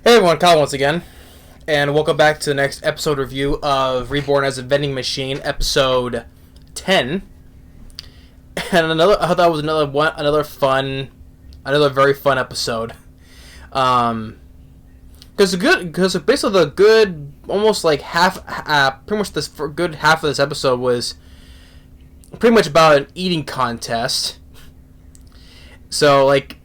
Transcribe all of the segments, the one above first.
Hey everyone, Kyle once again, and welcome back to the next episode review of Reborn as a Vending Machine, episode 10. And I thought that was another very fun episode. Because basically the good, almost like pretty much this good half of this episode was pretty much about an eating contest. So like,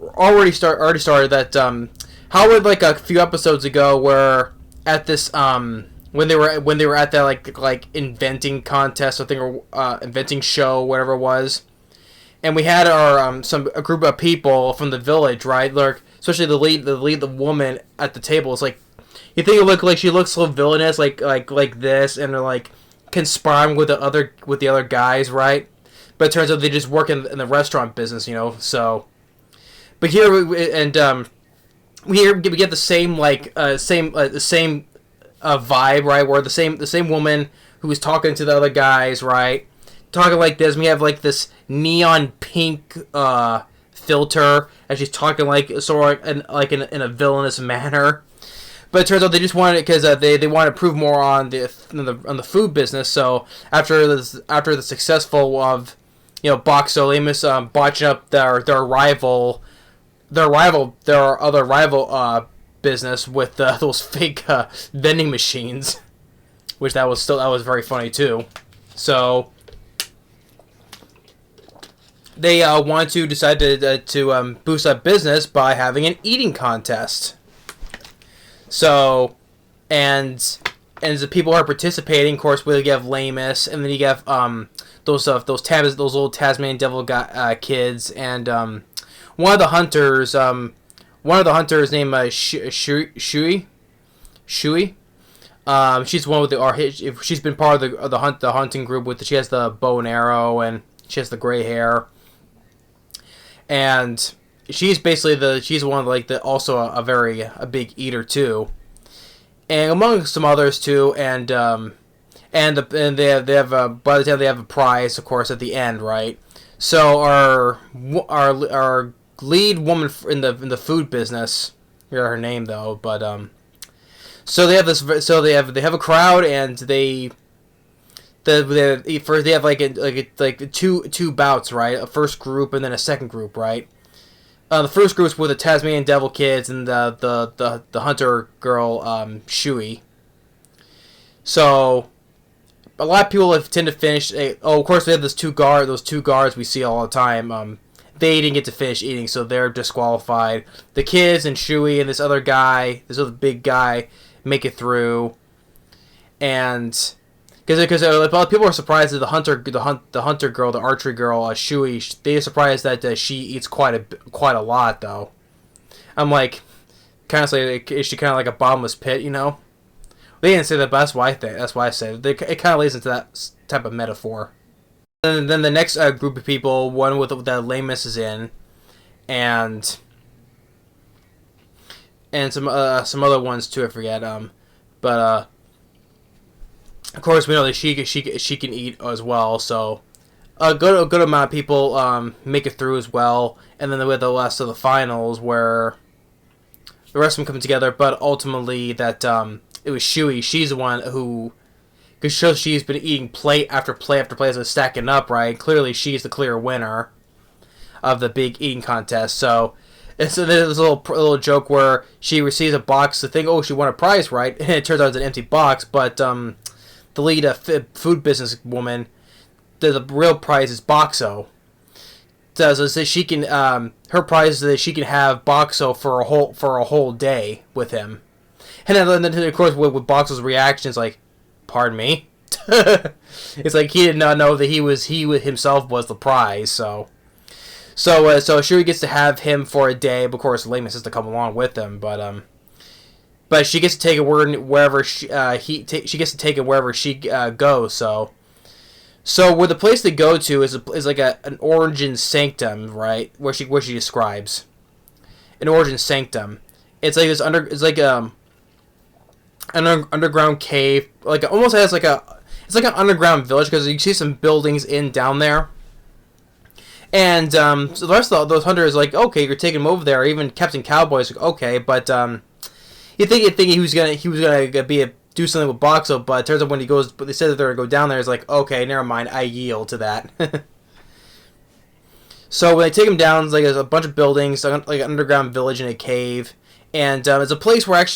already started that. How would like a few episodes ago, where at this when they were at that like inventing contest, I think, or inventing show, whatever it was, and we had our a group of people from the village, right? Like especially the woman at the table is like, you think it look like she looks so villainous, like this, and they're like conspiring with the other guys, right? But it turns out they just work in the restaurant business, So, but here we get the same vibe, right? Where the same woman who was talking to the other guys, right? Talking like this. We have like this neon pink filter, and she's talking like sort of in a villainous manner. But it turns out they just wanted it because they want to prove more on the food business. So after the successful of Boxo Amos botching up their other rival business with those fake vending machines, which that was very funny too. So they wanted to decide to boost up business by having an eating contest. So and the people who are participating, of course, we have Lamus, and then you have those little Tasmanian devil kids, and one of the hunters named Shui. She's one with she's been part of the hunting group she has the bow and arrow, and she has the gray hair, and she's one of also a big eater too, and among some others too, and they have by the time they have a prize, of course, at the end, right? So our lead woman in the food business, I forgot her name though, but so they have a crowd, and they have like two bouts, right? A first group and then a second group, right? The first group is with the Tasmanian Devil kids and the hunter girl, Shui. So a lot of people tend to finish. Of course, they have those two guards we see all the time. They didn't get to finish eating, so they're disqualified. The kids and Shui and this other big guy, make it through, and because a lot of people are surprised that the hunter girl, the archery girl, Shui, they are surprised that she eats quite a lot though. I'm like, kind of say, is she kind of like a bottomless pit, They didn't say that, but that's why I think. That's why I said it kind of lays into that type of metaphor. And then the next group of people, one with that Lamus is in, and some other ones too, I forget. But of course we know that she can eat as well. So a good amount of people make it through as well. And then we have the last of the finals where the rest of them come together. But ultimately, that it was Shui. She's the one who. Because she's been eating plate after plate after plate as it's stacking up, right? Clearly, she's the clear winner of the big eating contest. So there's a little joke where she receives a box to think, oh, she won a prize, right? And it turns out it's an empty box. But the lead food business woman, the real prize is Boxo. So she can her prize is that she can have Boxo for a whole day with him. And then of course with Boxo's reactions, like, pardon me? It's like he did not know that he himself was the prize. So Shuri gets to have him for a day. But of course, Lamus has to come along with him. But she gets to take it wherever she gets to take it wherever she goes. So where the place they go to is like an origin sanctum, right? Where she describes an origin sanctum. It's like this an underground cave, like almost it's like an underground village, because you see some buildings down there, And so the rest of those hunters like, okay, you're taking him over there. Even Captain Cowboy's like, okay, but you'd think he was gonna do something with Boxo, but it turns out when he goes, but they said that they're gonna go down there. It's like, okay, never mind, I yield to that. So when they take him down, it's like there's a bunch of buildings, like an underground village in a cave, and it's a place where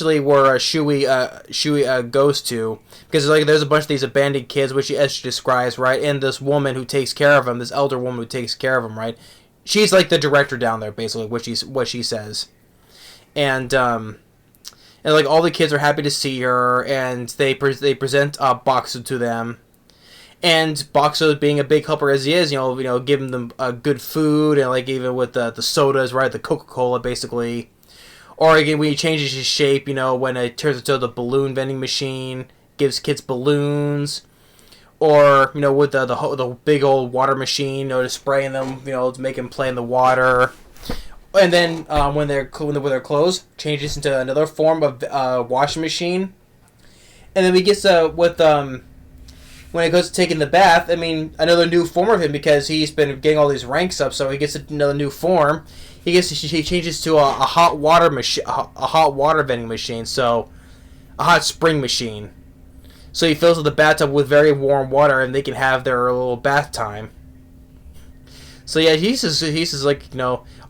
Shui goes to, because there's a bunch of these abandoned kids, which as she describes, right, and this woman who takes care of him, this elder woman who takes care of him, right, she's like the director down there, basically, what she says, and like all the kids are happy to see her, and they present Boxu to them. And Boxo, being a big helper as he is, giving them good food, and like even with the sodas, right, the Coca-Cola basically, or again when he changes his shape, when it turns into the balloon vending machine, gives kids balloons, or with the big old water machine, just spraying them, to make them play in the water, and then when they're with their clothes, changes into another form of washing machine, and then we get with when he goes to taking the bath, I mean, another new form of him, because he's been getting all these ranks up, so he gets another new form. He changes to a hot water machine, a hot water vending machine, so a hot spring machine. So he fills the bathtub with very warm water, and they can have their little bath time. So yeah, he's just like,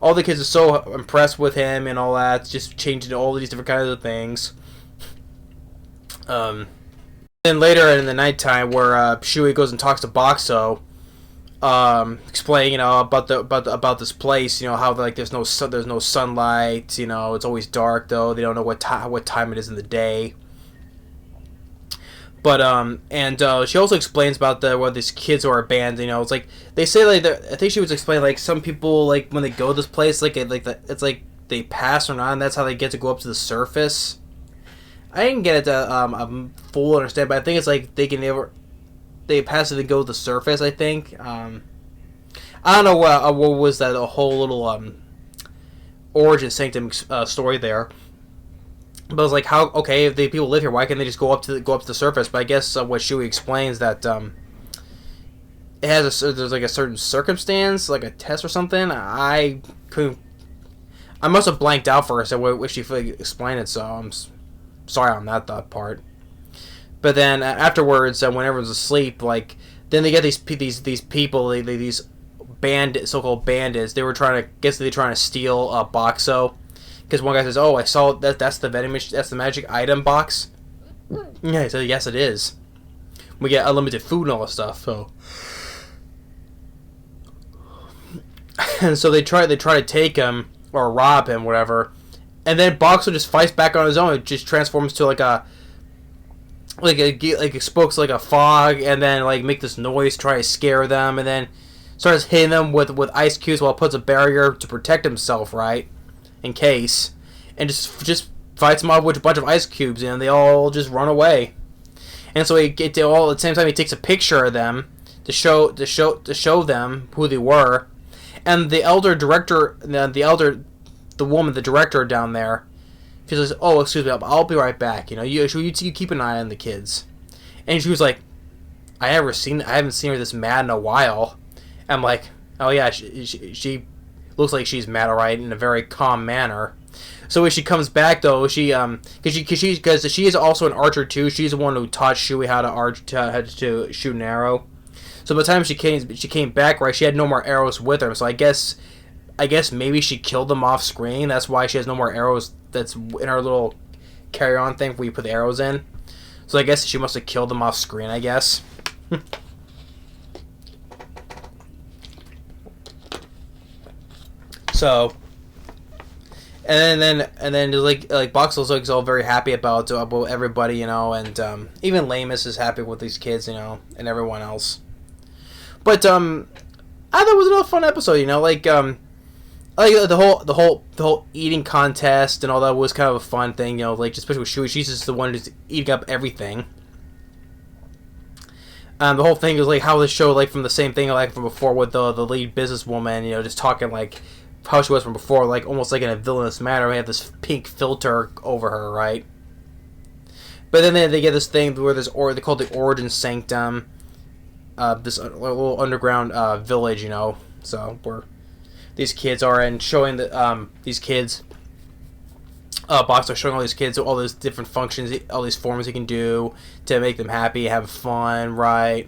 all the kids are so impressed with him and all that, just changing to all these different kinds of things. Then later in the nighttime, where Shui goes and talks to Boxo, explaining about this place, how like there's no sunlight, it's always dark though. They don't know what time it is in the day. But she also explains about where these kids are abandoned. It's like they say like I think she was explaining like some people like when they go to this place it's like they pass or not, and that's how they get to go up to the surface. I didn't get it to full understand, but I think it's like they pass it and go to the surface. I think I don't know what was that a whole little origin sanctum story there. But I was like, how if the people live here, why can't they just go up to the surface? But I guess what Shui explains that it has there's like a certain circumstance, like a test or something. I must have blanked out for a second when she explained it, so I'm sorry on that part. But then afterwards, when everyone's asleep, like then they get these people, these so-called bandits. They're trying to steal Boxo, because one guy says, "Oh, I saw that's the vending machine, that's the magic item box." Yeah, so yes, it is. We get unlimited food and all this stuff. So, and so they try to take him or rob him, whatever. And then Boxer just fights back on his own. It just transforms to like expokes like a fog, and then like make this noise, try to scare them, and then starts hitting them with ice cubes while it puts a barrier to protect himself, right, in case, and just fights them off with a bunch of ice cubes, and they all just run away. And so at the same time he takes a picture of them to show them who they were, and the woman, the director down there, she says, "Oh, excuse me, I'll be right back. You keep an eye on the kids." And she was like, I haven't seen her this mad in a while. I'm like, oh yeah, she looks like she's mad, alright, in a very calm manner. So when she comes back though, because she is also an archer too. She's the one who taught Shui how to shoot an arrow. So by the time she came back, right, she had no more arrows with her. So I guess maybe she killed them off screen. That's why she has no more arrows. That's in her little carry-on thing where you put the arrows in. So I guess she must have killed them off screen, I guess. So, and then like Boxel's like all very happy about everybody, and even Lamus is happy with these kids, and everyone else. But I thought it was another fun episode, like the whole eating contest and all that was kind of a fun thing, like especially with Shui. She's just the one who's eating up everything. The whole thing is like how the show, like from the same thing like from before with the lead businesswoman, just talking like how she was from before, like almost like in a villainous manner. We have this pink filter over her, right? But then they get this thing where they call it the Origin Sanctum, this little underground village, So where these kids are, and showing that these kids, Boxo showing all these kids all those different functions, all these forms he can do to make them happy, have fun, right?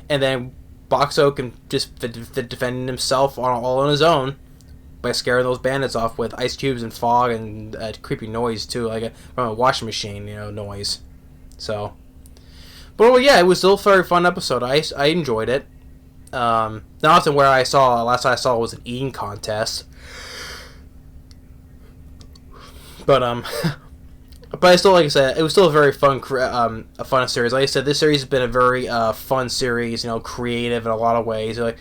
And then Boxo can just defend himself all on his own by scaring those bandits off with ice cubes and fog and creepy noise too, like from a washing machine, noise. So, but well, yeah, it was still a very fun episode. I enjoyed it. Nothing where last I saw was an eating contest. But but I still, like I said, it was still a very fun series. Like I said, this series has been a very fun series. Creative in a lot of ways. Like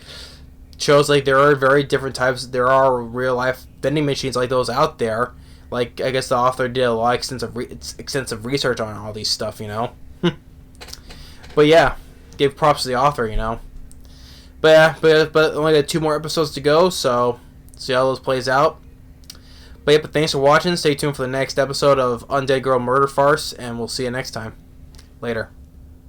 shows like there are very different types. There are real life vending machines like those out there. Like I guess the author did a lot of extensive research on all these stuff. But yeah, give props to the author. But yeah, but only got 2 more episodes to go. So see how those plays out. But yeah, but thanks for watching. Stay tuned for the next episode of Undead Girl Murder Farce, and we'll see you next time. Later.